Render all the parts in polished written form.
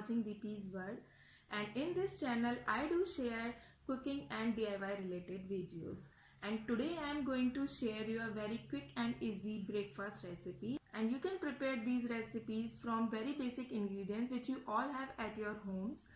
watching Deepi's World, and in this channel I do share cooking and DIY related videos. And today I am going to share you a very quick and easy breakfast recipe, and you can prepare these recipes from very basic ingredients which you all have at your homes.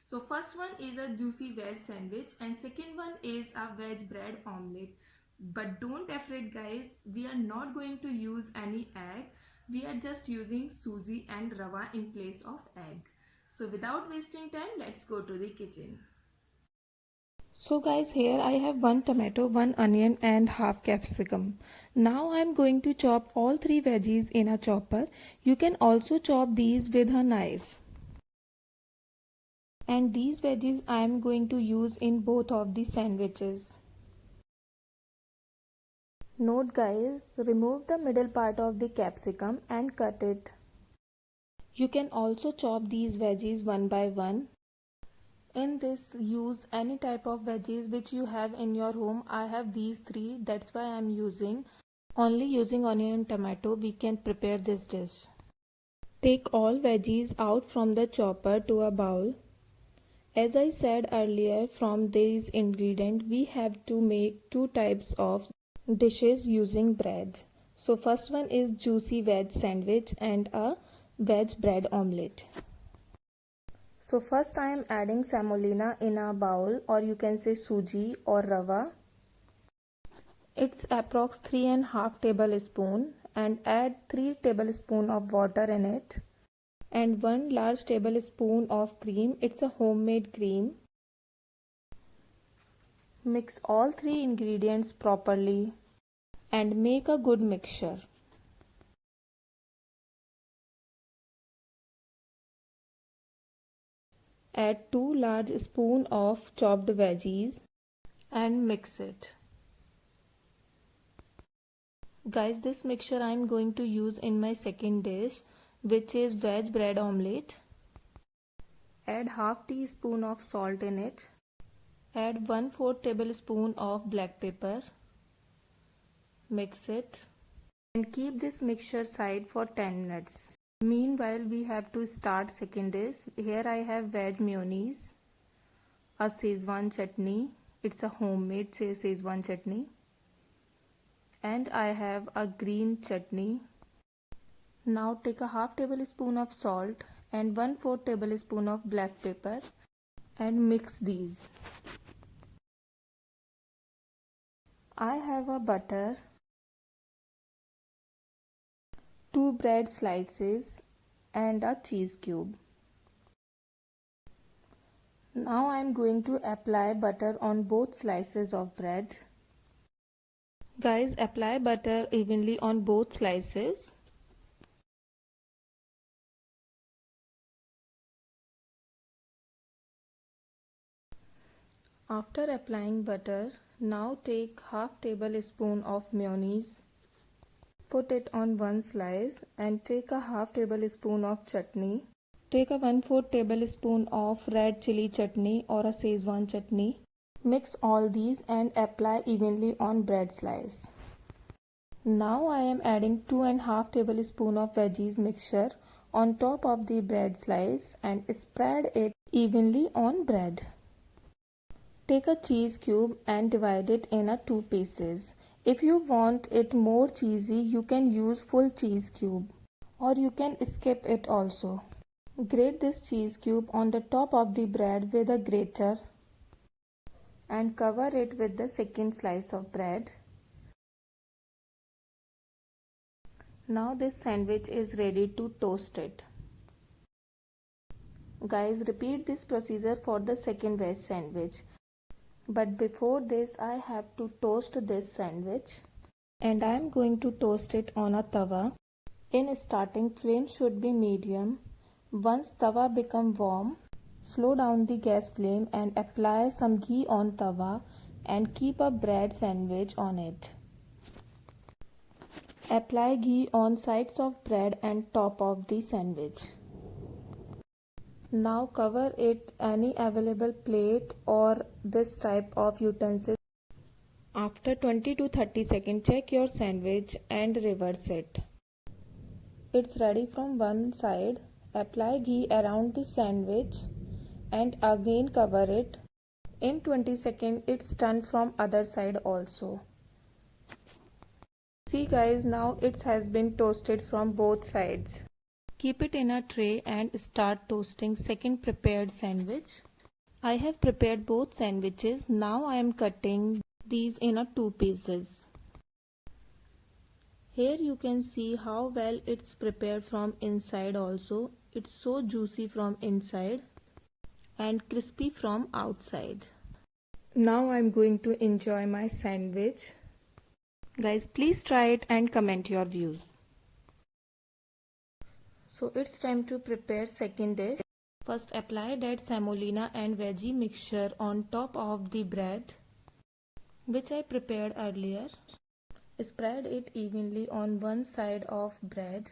So first one is a juicy veg sandwich and second one is a veg bread omelette. But don't afraid guys, we are not going to use any egg. We are just using suji and rava in place of egg. So without wasting time, let's go to the kitchen. So guys, here I have 1 tomato, 1 onion and half capsicum. Now I am going to chop all 3 veggies in a chopper. You can also chop these with a knife. And these veggies I am going to use in both of the sandwiches. Note guys, remove the middle part of the capsicum and cut it. You can also chop these veggies one by one. In this, use any type of veggies which you have in your home. I have these 3, that's why I am using. Only using onion and tomato we can prepare this dish. Take all veggies out from the chopper to a bowl. As I said earlier, from these ingredients we have to make 2 types of dishes using bread. So first one is juicy veg sandwich and a veg bread omelette. So first I am adding semolina in a bowl, or you can say suji or rava. It's approx 3.5 tablespoon and add 3 tablespoon of water in it and 1 large tablespoon of cream. It's a homemade cream. Mix all 3 ingredients properly and make a good mixture. Add 2 large spoons of chopped veggies and mix it. Guys, this mixture I am going to use in my second dish, which is veg bread omelette. Add half teaspoon of salt in it. Add 1/4 tablespoon of black pepper. Mix it and keep this mixture aside for 10 minutes. Meanwhile, we have to start second dish. Here I have veg mayonnaise, a Szechuan chutney. It's a homemade Szechuan chutney. And I have a green chutney. Now take a half tablespoon of salt and 1/4 tablespoon of black pepper and mix these. I have a butter, 2 bread slices and a cheese cube. Now I am going to apply butter on both slices of bread. Guys, apply butter evenly on both slices. After applying butter, now take half tablespoon of mayonnaise. Put it on one slice and take a half tablespoon of chutney. Take a 1/4 tablespoon of red chili chutney or a Szechuan chutney. Mix all these and apply evenly on bread slice. Now I am adding 2.5 tablespoon of veggies mixture on top of the bread slice and spread it evenly on bread. Take a cheese cube and divide it in 2 pieces. If you want it more cheesy, you can use full cheese cube or you can skip it also. Grate this cheese cube on the top of the bread with a grater and cover it with the second slice of bread. Now this sandwich is ready to toast it. Guys, repeat this procedure for the second veg sandwich. But before this, I have to toast this sandwich and I am going to toast it on a tawa. In starting, flame should be medium. Once tawa become warm, slow down the gas flame and apply some ghee on tawa and keep a bread sandwich on it. Apply ghee on sides of bread and top of the sandwich. Now cover it any available plate or this type of utensil. After 20 to 30 seconds, check your sandwich and reverse it. It's ready from one side Apply ghee around the sandwich and again cover it. In 20 seconds it's done from other side also. See guys, now it has been toasted from both sides. Keep it in a tray and start toasting second prepared sandwich. I have prepared both sandwiches. Now I am cutting these in a 2 pieces. Here you can see how well it's prepared from inside also. It's so juicy from inside and crispy from outside. Now I'm going to enjoy my sandwich. Guys, please try it and comment your views. So it's time to prepare second dish. First apply that semolina and veggie mixture on top of the bread which I prepared earlier. Spread it evenly on one side of bread.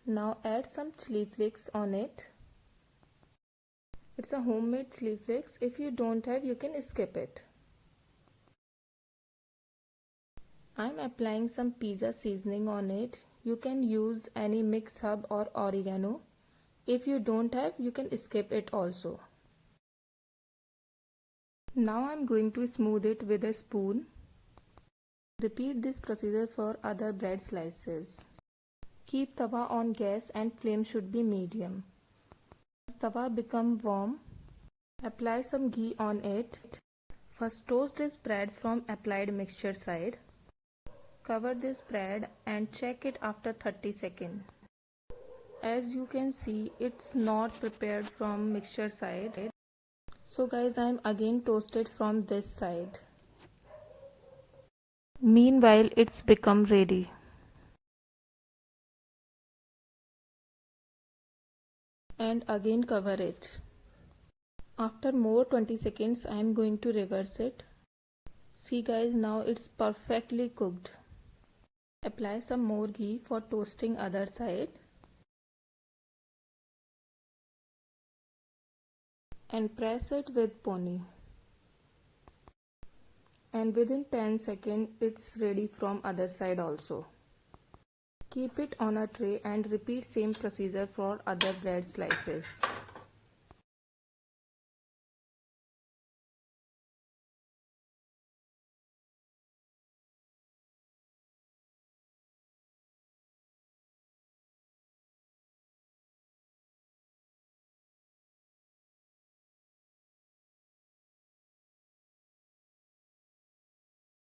Now add some chili flakes on it. It's a homemade chili flakes. If you don't have, you can skip it. I'm applying some pizza seasoning on it. You can use any mix herb or oregano. If you don't have, you can skip it also. Now I'm going to smooth it with a spoon. Repeat this procedure for other bread slices. Keep tawa on gas and flame should be medium. As tawa become warm, apply some ghee on it. First toast this bread from applied mixture side. Cover this bread and check it after 30 seconds. As you can see, it's not prepared from mixture side. So guys, I am again toasted from this side. Meanwhile, it's become ready. And again cover it. After more 20 seconds, I am going to reverse it. See guys, now it's perfectly cooked. Apply some more ghee for toasting other side. And press it with pony. And within 10 seconds, it's ready from other side also. Keep it on a tray and repeat same procedure for other bread slices.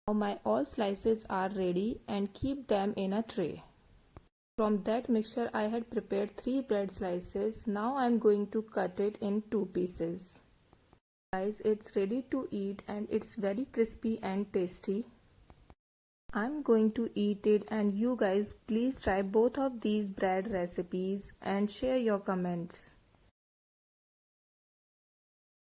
Now my all slices are ready and keep them in a tray. From that mixture I had prepared 3 bread slices. Now I am going to cut it in 2 pieces. Guys, it's ready to eat and it's very crispy and tasty. I'm going to eat it and you guys please try both of these bread recipes and share your comments.